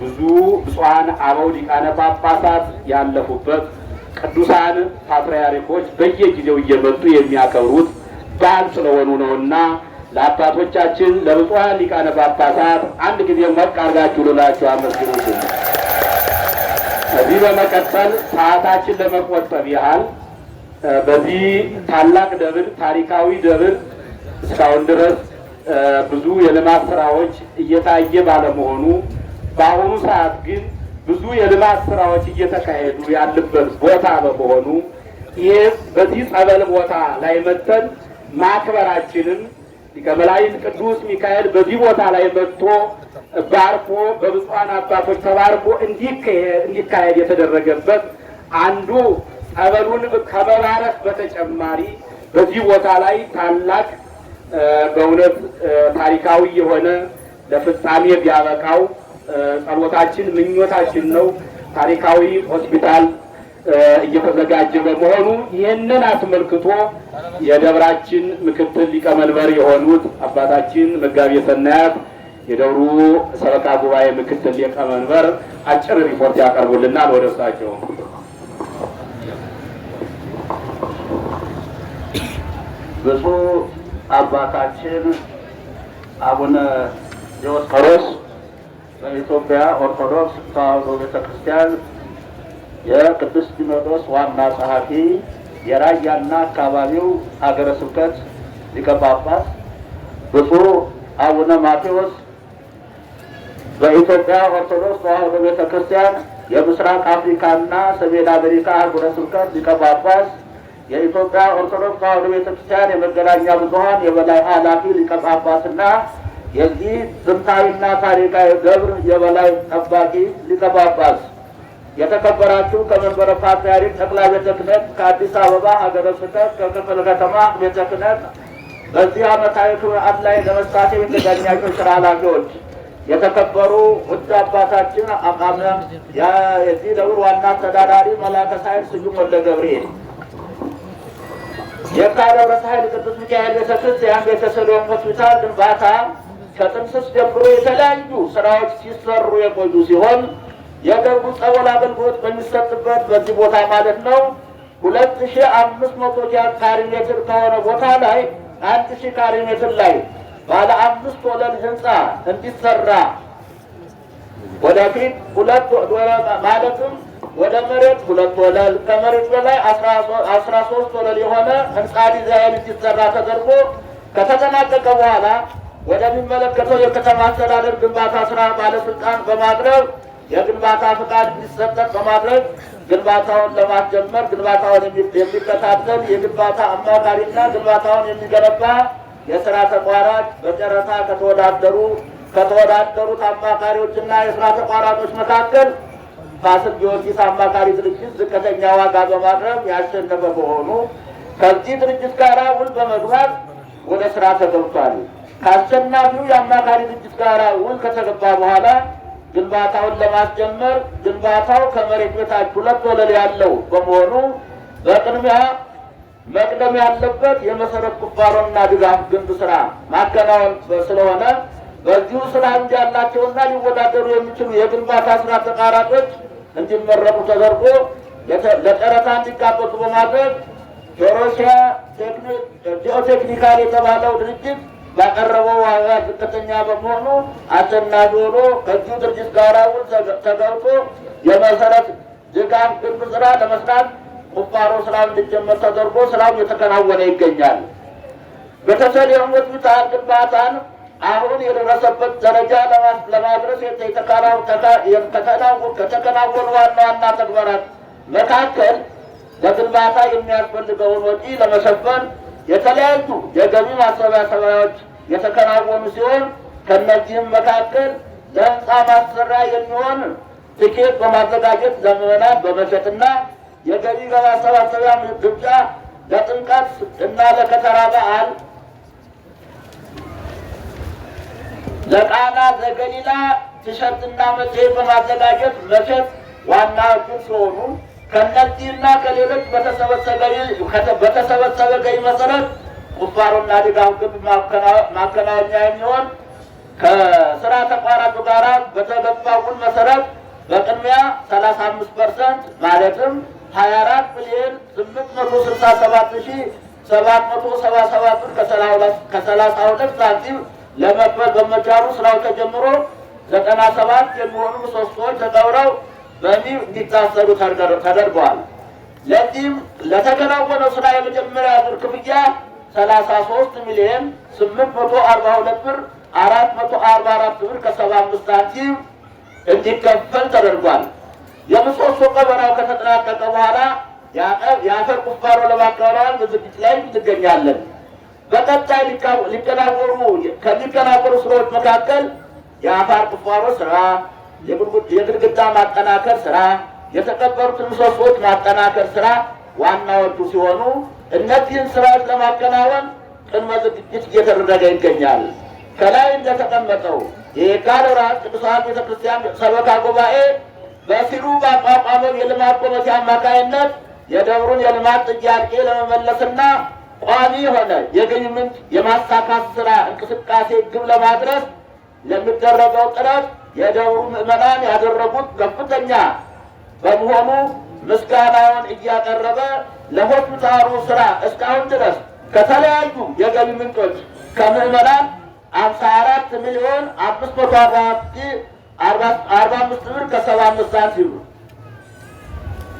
ብዙ ብፁዓን አበው ሊቃነ ጳጳሳት ያለፉበት ቅዱሳን ፓትርያርኮች በየጊዜው እየመጡ የሚያከብሩት በዓል ስለሆኑ ነውና ለአባቶቻችን ለብፁዓን ሊቃነ ጳጳሳት አንድ ጊዜ ሞቅ አድርጋችሁ ልላችሁ አመስግኑት። ከዚህ በመቀጠል ሰዓታችን ለመቆጠብ ያህል በዚህ ታላቅ ደብር ታሪካዊ ደብር እስካሁን ድረስ ብዙ የልማት ስራዎች እየታየ ባለመሆኑ በአሁኑ ሰዓት ግን ብዙ የልማት ስራዎች እየተካሄዱ ያለበት ቦታ በመሆኑ ይሄ በዚህ ጸበል ቦታ ላይ መጥተን ማክበራችንን ሊቀ መላእክት ቅዱስ ሚካኤል በዚህ ቦታ ላይ መጥቶ ባርኮ በብፁዓን አባቶች ተባርኮ እንዲካሄድ የተደረገበት አንዱ ጸበሉን ከመባረክ በተጨማሪ በዚህ ቦታ ላይ ታላቅ በእውነት ታሪካዊ የሆነ ለፍጻሜ ቢያበቃው ጸሎታችን ምኞታችን ነው። ታሪካዊ ሆስፒታል እየተዘጋጀ በመሆኑ ይህንን አስመልክቶ የደብራችን ምክትል ሊቀመንበር የሆኑት አባታችን መጋቤ ሰናያት የደብሩ ሰበካ ጉባኤ ምክትል ሊቀመንበር አጭር ሪፖርት ያቀርቡልናል። ወደ እሳቸው። ብፁዕ አባታችን አቡነ ዲዮስቆሮስ በኢትዮጵያ ኦርቶዶክስ ተዋሕዶ ቤተክርስቲያን የቅዱስ ሲኖዶስ ዋና ጸሐፊ፣ የራያና አካባቢው ሀገረ ስብከት ሊቀ ጳጳስ፣ ብፁዕ አቡነ ማቴዎስ በኢትዮጵያ ኦርቶዶክስ ተዋሕዶ ቤተክርስቲያን የምስራቅ አፍሪካና ሰሜን አሜሪካ ሀገረ ስብከት ሊቀ ጳጳስ፣ የኢትዮጵያ ኦርቶዶክስ ተዋሕዶ ቤተክርስቲያን የመገናኛ ብዙኃን የበላይ ኃላፊ ሊቀ ጳጳስና የዚህ ጥንታዊና ታሪካዊ ደብር የበላይ ጠባቂ ሊቀ ጳጳስ፣ የተከበራችሁ ከመንበረ ፓትርያርክ ጠቅላይ ቤተ ክህነት ከአዲስ አበባ ሀገረ ስብከት ከክፍለ ከተማ ቤተ ክህነት በዚህ ዓመታዊ በዓል ላይ ለመሳተፍ የተገኛችሁ ስራ ኃላፊዎች፣ የተከበሩ ውድ አባታችን የዚህ ደብር ዋና አስተዳዳሪ መላከ ሳይል ስዩም ወልደ ገብርኤል፣ የካ ደብረ ሳህል ቅዱስ ሚካኤል ቤተክርስቲያን ቤተሰሎም ሆስፒታል ግንባታ ከጥንስስ ጀምሮ የተለያዩ ስራዎች ሲሰሩ የቆዩ ሲሆን የደብሩ ጸበል አገልግሎት በሚሰጥበት በዚህ ቦታ ማለት ነው 2500 ካሬ ሜትር ከሆነ ቦታ ላይ 1000 ካሬ ሜትር ላይ ባለ 5 ወለል ህንፃ እንዲሰራ ወደፊት ማለትም ወደ መሬት 2 ወለል ከመሬት በላይ 13 ወለል የሆነ ህንፃ ዲዛይን እንዲሰራ ተደርጎ ከተጠናቀቀ በኋላ ወደሚመለከተው የከተማ አስተዳደር ግንባታ ስራ ባለስልጣን በማቅረብ የግንባታ ፍቃድ እንዲሰጠት በማድረግ ግንባታውን ለማስጀመር ግንባታውን የሚከታተል የግንባታ አማካሪና ግንባታውን የሚገነባ የስራ ተቋራጭ በጨረታ ከተወዳደሩት አማካሪዎችና የስራ ተቋራጮች መካከል ፋሲል ጊዮርጊስ አማካሪ ድርጅት ዝቅተኛ ዋጋ በማቅረብ ያሸነፈ በመሆኑ ከዚህ ድርጅት ጋር ውል በመግባት ወደ ስራ ተገብቷል። ከአሸናፊው የአማካሪ ድርጅት ጋር ውል ከተገባ በኋላ ግንባታውን ለማስጀመር ግንባታው ከመሬት በታች 2 ወለል ያለው በመሆኑ በቅድሚያ መቅደም ያለበት የመሰረት ቁፋሮና ድጋፍ ግንብ ስራ ማከናወን ስለሆነ በዚሁ ስራ እንጂ ያላቸውና ሊወዳደሩ የሚችሉ የግንባታ ስራ ተቃራጮች እንዲመረጡ ተደርጎ ለጨረታ እንዲጋበዙ በማድረግ ጆሮሺያ ጂኦቴክኒካል የተባለው ድርጅት ባቀረበው ዋጋ ዝቅተኛ በመሆኑ አሸናፊ ሆኖ ከዚሁ ድርጅት ጋር ውል ተገብቶ የመሰረት ድጋፍ ግንብ ስራ ለመስራት ቁፋሮ ስራው እንዲጀመር ተደርጎ ስራው እየተከናወነ ይገኛል። በተሰሊም ሆስፒታል ግንባታን አሁን የደረሰበት ደረጃ ለማድረስ ከተከናወኑ ዋና ዋና ተግባራት መካከል ለግንባታ የሚያስፈልገውን ወጪ ለመሸፈን የተለያዩ የገቢ ማሰባሰቢያዎች የተከናወኑ ሲሆን ከነዚህም መካከል ለህንፃ ማሰሪያ የሚሆን ትኬት በማዘጋጀት ለምዕመናን በመሸጥና የገቢ ማሰባሰቢያ ግብዣ ለጥምቀት እና ለከተራ በዓል ለቃና ዘገሊላ ቲሸርትና መጽሔት በማዘጋጀት መሸጥ ዋናዎቹ ሲሆኑ ከነዚህና ከሌሎች በተሰበሰበ ገቢ መሰረት ቁፋሮና ድጋፍ ግንብ ማከናወኛ የሚሆን ከስራ ተቋራጩ ጋር በተገባው ውል መሰረት በቅድሚያ 35% ማለትም 24,867,777 ብር ከ32 ሳንቲም ለመክፈል በመቻሉ ስራው ተጀምሮ 97 የሚሆኑ ምሰሶዎች ተቀብረው በሚል እንዲታሰሩ ተደርገዋል። ለዚህም ለተከናወነው ስራ የመጀመሪያ ዙር ክፍያ 33,842 ብር 444 ብር ከ75 ሳንቲም እንዲከፈል ተደርጓል። የምሰሶ ቀበራው ከተጠናቀቀ በኋላ የአፈር ቁፋሮ ለማከናወን በዝግጅት ላይ እንገኛለን። በቀጣይ ከሚከናወኑ ስራዎች መካከል የአፈር ቁፋሮ ስራ፣ የግድግዳ ማጠናከር ስራ፣ የተቀበሩትን ምሰሶዎች ማጠናከር ስራ ዋናዎቹ ሲሆኑ እነዚህን ስራዎች ለማከናወን ቅድመ ዝግጅት እየተደረገ ይገኛል። ከላይ እንደተቀመጠው የካዶራ ቅዱሳን ቤተክርስቲያን ሰበካ ጉባኤ በሲሩ ባቋቋመው የልማት ኮሚቴ አማካይነት የደብሩን የልማት ጥያቄ ለመመለስና ቋሚ የሆነ የገቢ ምንጭ የማሳካት ስራ እንቅስቃሴ ግብ ለማድረስ ለሚደረገው ጥረት የደብሩ ምዕመናን ያደረጉት ከፍተኛ በመሆኑ ምስጋናውን እያቀረበ ለሆስፒታሉ ስራ እስካሁን ድረስ ከተለያዩ የገቢ ምንጮች ከምዕመናን 54,545 ብር ከ75 ሳንቲም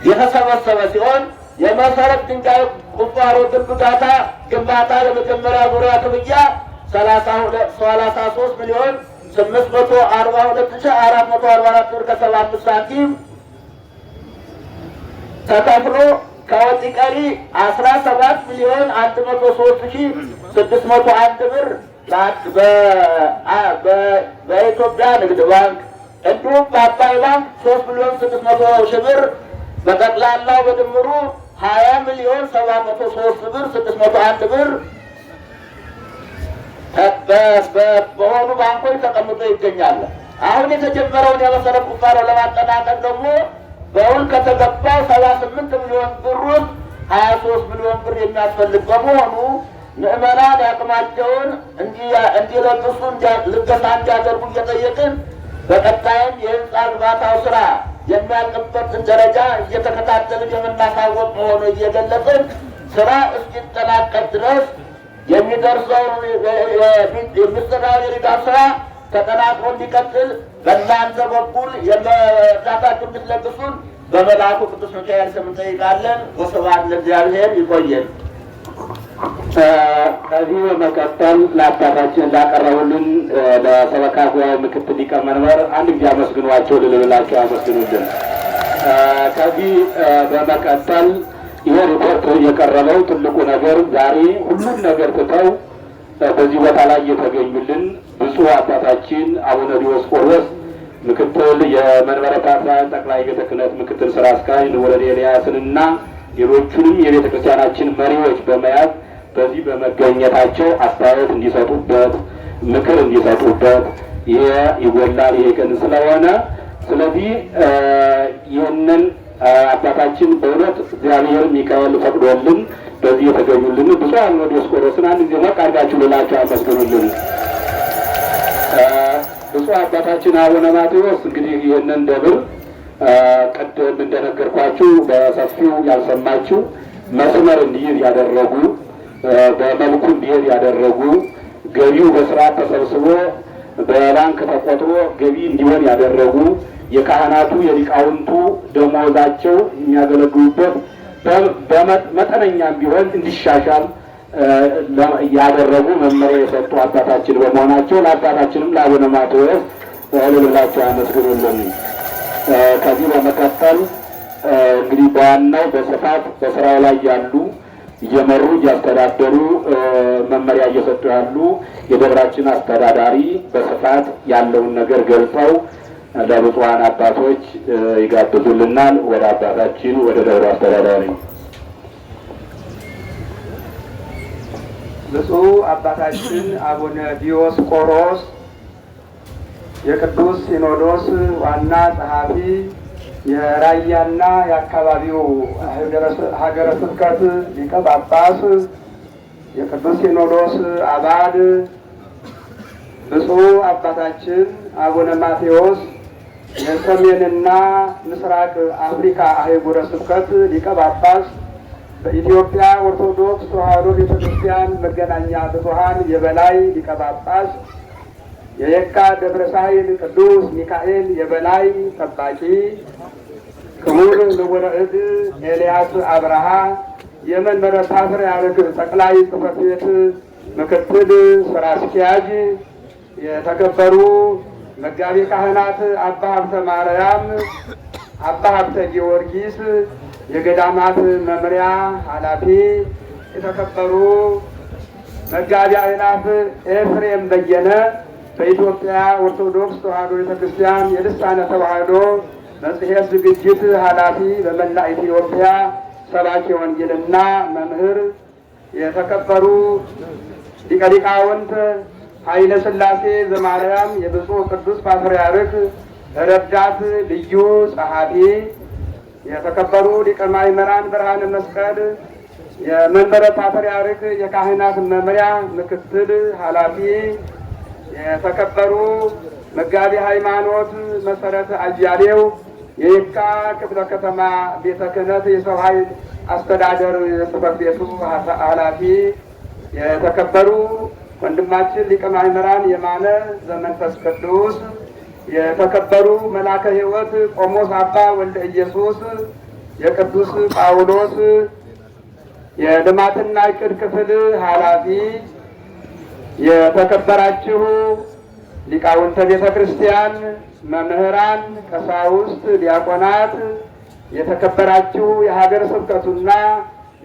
የተሰበሰበ ሲሆን የመሰረት ድንጋይ ቁፋሮ ግንባታ የመጀመሪያ ዙሪያ ክፍያ 33,842,444 ብር ከ75 ሳንቲም ተከፍሎ ከወጪ ቀሪ 17,103,601 ብር በኢትዮጵያ ንግድ ባንክ እንዲሁም በአባይ ባንክ 3,600,000 ብር በጠቅላላው በድምሩ 20,703,601 ብር በሆኑ ባንኮች ተቀምጦ ይገኛል። አሁን የተጀመረውን የመሰረት ቁፋሮ ለማጠናቀቅ ደግሞ በውል ከተገባው 78 ሚሊዮን ብር ውስጥ 23 ሚሊዮን ብር የሚያስፈልግ በመሆኑ ምዕመናን ያቅማቸውን እንዲለግሱ ልገሳ እንዲያደርጉ እየጠየቅን በቀጣይም የህንፃ ግንባታው ስራ የሚያልቅበትን ደረጃ እየተከታተልን የምናሳወቅ መሆኑ እየገለጽን ስራ እስኪጠናቀቅ ድረስ የሚሰራው የድጋፍ ስራ ተጠናክሮ እንዲቀጥል በእናንተ በኩል የእርዳታችሁን እንድትለግሱን በመልአኩ ቅዱስ ሚካኤል ስም እንጠይቃለን። ወስብሐት ለእግዚአብሔር። ይቆየን። ከዚህ በመቀጠል ለአባታችን ላቀረቡልን ለሰበካ ጉባኤ ምክትል ሊቀመንበር አንድ ጊዜ አመስግኗቸው ልልብላቸው አመስግኑልን። ከዚህ በመቀጠል ይሄ ሪፖርት የቀረበው ትልቁ ነገር ዛሬ ሁሉም ነገር ትተው በዚህ ቦታ ላይ የተገኙልን ብፁዕ አባታችን አቡነ ዲዮስቆሮስ ምክትል የመንበረ ፓትርያርክ ጠቅላይ ቤተ ክህነት ምክትል ስራ አስኪያጅ ንወረድ ኤልያስንና ሌሎቹንም የቤተ ክርስቲያናችን መሪዎች በመያዝ በዚህ በመገኘታቸው አስተያየት እንዲሰጡበት ምክር እንዲሰጡበት ይሄ ይጎላል ይሄ ግን ስለሆነ ስለዚህ ይህንን አባታችን በእውነት እግዚአብሔር ሚካኤል ፈቅዶልን በዚህ የተገኙልን ብፁዓን ዲዮስቆሮስን አንድ ጊዜ ሞቅ አድርጋችሁ ልላችሁ አመስግኑልን። ብፁዕ አባታችን አቡነ ማቴዎስ እንግዲህ ይህንን ደብር ቅድም እንደነገርኳችሁ በሰፊው ያልሰማችሁ መስመር እንዲይዝ ያደረጉ በመልኩ እንዲሄድ ያደረጉ ገቢው በስርዓት ተሰብስቦ በባንክ ተቆጥሮ ገቢ እንዲሆን ያደረጉ የካህናቱ የሊቃውንቱ ደሞዛቸው የሚያገለግሉበት በመጠነኛም ቢሆን እንዲሻሻል ያደረጉ መመሪያ የሰጡ አባታችን በመሆናቸው ለአባታችንም ለአቡነ ማቴዎስ ልብላቸው አመስግኑልን። ከዚህ በመቀጠል እንግዲህ በዋናው በስፋት በስራው ላይ ያሉ እየመሩ እያስተዳደሩ መመሪያ እየሰጡ ያሉ የደብራችን አስተዳዳሪ በስፋት ያለውን ነገር ገልጸው ለብፁዓን አባቶች ይጋብዙልናል። ወደ አባታችን ወደ ደብሩ አስተዳዳሪ ብፁዕ አባታችን አቡነ ዲዮስቆሮስ የቅዱስ ሲኖዶስ ዋና ጸሐፊ፣ የራያና የአካባቢው ሀገረ ስብከት ሊቀ ጳጳስ፣ የቅዱስ ሲኖዶስ አባል፣ ብፁዕ አባታችን አቡነ ማቴዎስ የሰሜንና ምስራቅ አፍሪካ አህጉረ ስብከት ሊቀ ጳጳስ፣ በኢትዮጵያ ኦርቶዶክስ ተዋሕዶ ቤተክርስቲያን መገናኛ ብዙኃን የበላይ ሊቀ ጳጳስ፣ የየካ ደብረ ሳህል ቅዱስ ሚካኤል የበላይ ጠባቂ፣ ክቡር ንቡረ እድ ኤልያስ አብርሃ የመንበረ ፓትርያርክ ጠቅላይ ጽሕፈት ቤት ምክትል ስራ አስኪያጅ፣ የተከበሩ መጋቤ ካህናት አባ ሀብተ ማርያም፣ አባ ሀብተ ጊዮርጊስ የገዳማት መምሪያ ኃላፊ፣ የተከበሩ መጋቤ አእላፍ ኤፍሬም በየነ በኢትዮጵያ ኦርቶዶክስ ተዋሕዶ ቤተክርስቲያን የልሳነ ተዋሕዶ መጽሔት ዝግጅት ኃላፊ፣ በመላ ኢትዮጵያ ሰባኪ ወንጌልና መምህር፣ የተከበሩ ሊቀ ሊቃውንት ኃይለ ሥላሴ ዘማርያም የብፁዕ ቅዱስ ፓትርያርክ ረዳት ልዩ ጸሐፊ፣ የተከበሩ ሊቀ ማእምራን ብርሃነ መስቀል የመንበረ ፓትርያርክ የካህናት መምሪያ ምክትል ኃላፊ፣ የተከበሩ መጋቢ ሃይማኖት መሰረት አያሌው የየካ ክፍለ ከተማ ቤተ ክህነት የሰው ኃይል አስተዳደር ጽሕፈት ቤቱ ኃላፊ፣ የተከበሩ ወንድማችን ሊቀ ማእምራን የማነ ዘመንፈስ ቅዱስ፣ የተከበሩ መላከ ሕይወት ቆሞስ አባ ወልደ ኢየሱስ የቅዱስ ጳውሎስ የልማትና ዕቅድ ክፍል ኃላፊ፣ የተከበራችሁ ሊቃውንተ ቤተ ክርስቲያን፣ መምህራን፣ ቀሳውስት፣ ዲያቆናት፣ የተከበራችሁ የሀገረ ስብከቱና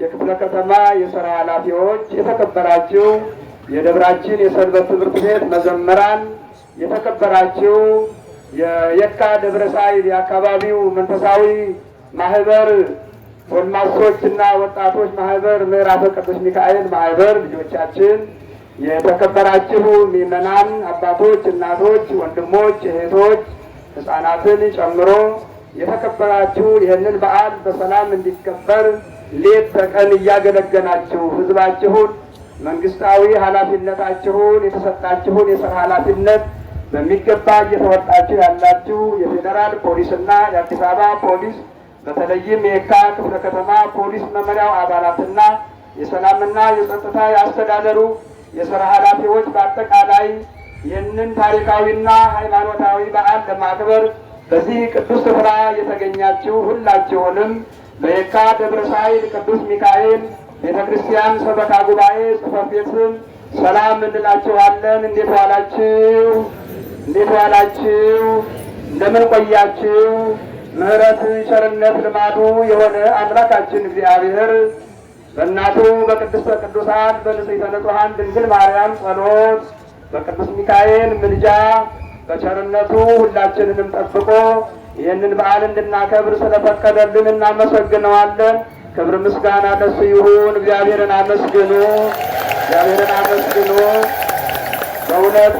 የክፍለ ከተማ የሥራ ኃላፊዎች፣ የተከበራችሁ የደብራችን የሰንበት ትምህርት ቤት መዘምራን፣ የተከበራችሁ የየካ ደብረ ሳህል የአካባቢው መንፈሳዊ ማህበር ጎልማሶችና ወጣቶች ማህበር ምዕራፈ ቅዱስ ሚካኤል ማህበር ልጆቻችን፣ የተከበራችሁ ምዕመናን አባቶች፣ እናቶች፣ ወንድሞች፣ እህቶች ሕፃናትን ጨምሮ የተከበራችሁ ይህንን በዓል በሰላም እንዲከበር ሌት ተቀን እያገለገላችሁ ሕዝባችሁን መንግስታዊ ኃላፊነታችሁን የተሰጣችሁን የሥራ ኃላፊነት በሚገባ እየተወጣችሁ ያላችሁ የፌዴራል ፖሊስና የአዲስ አበባ ፖሊስ በተለይም የየካ ክፍለ ከተማ ፖሊስ መመሪያው አባላትና የሰላምና የጸጥታ የአስተዳደሩ የሥራ ኃላፊዎች በአጠቃላይ ይህንን ታሪካዊና ሃይማኖታዊ በዓል ለማክበር በዚህ ቅዱስ ስፍራ የተገኛችሁ ሁላችሁንም በየካ ደብረ ሳህል ቅዱስ ሚካኤል ቤተ ክርስቲያን ሰበካ ጉባኤ ጽሕፈት ቤት ስም ሰላም እንላችኋለን። እንዴት ዋላችሁ? እንዴት ዋላችሁ? እንደምን ቆያችሁ? ምሕረት ቸርነት ልማዱ የሆነ አምላካችን እግዚአብሔር በእናቱ በቅድስተ ቅዱሳን በንጽሕተ ንጹሐን ድንግል ማርያም ጸሎት በቅዱስ ሚካኤል ምልጃ በቸርነቱ ሁላችንንም ጠብቆ ይህንን በዓል እንድናከብር ስለፈቀደልን እናመሰግነዋለን። ክብር ምስጋና ለሱ ይሁን። እግዚአብሔርን አመስግኑ፣ እግዚአብሔርን አመስግኑ። በእውነት